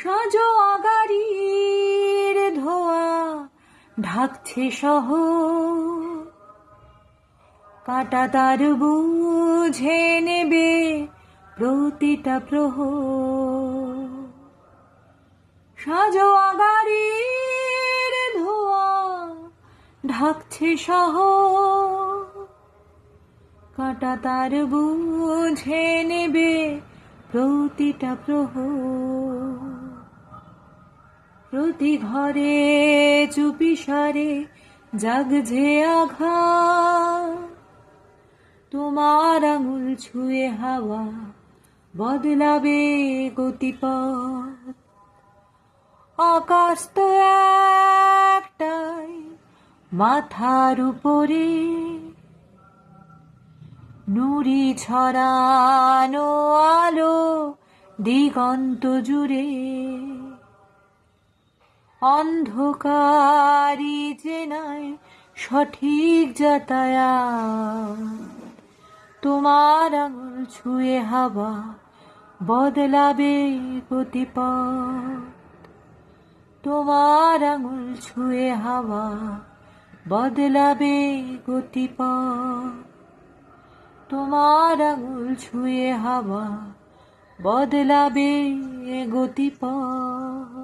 সাজো আগারীর ধোয়া ঢাকছে শহর, কাঁটা তার বুঝে নেবে প্রতিটা প্রহর। সাজো আগারীর ধোয়া ঢাকছে শহর, কাঁটা তার বুঝে নেবে প্রতিটা প্রহর। প্রতি ঘরে চুপিসারে জাগছে আঘাত, তোমার আঙুল ছুঁয়ে হাওয়া বদলাবে গতিপথ। আকাশ তো একটাই মাথার উপরে, নুরি ছড়ানো আলো দিগন্ত জুড়ে। অন্ধকারই চেনায় সঠিক যাতায়াত, তোমার আঙুল ছুঁয়ে হাওয়া বদলাবে গতিপথ। তোমার আঙুল ছুঁয়ে হাওয়া বদলাবে গতিপথ। তোমার আঙুল ছুঁয়ে হাওয়া বদলাবে গতিপথ।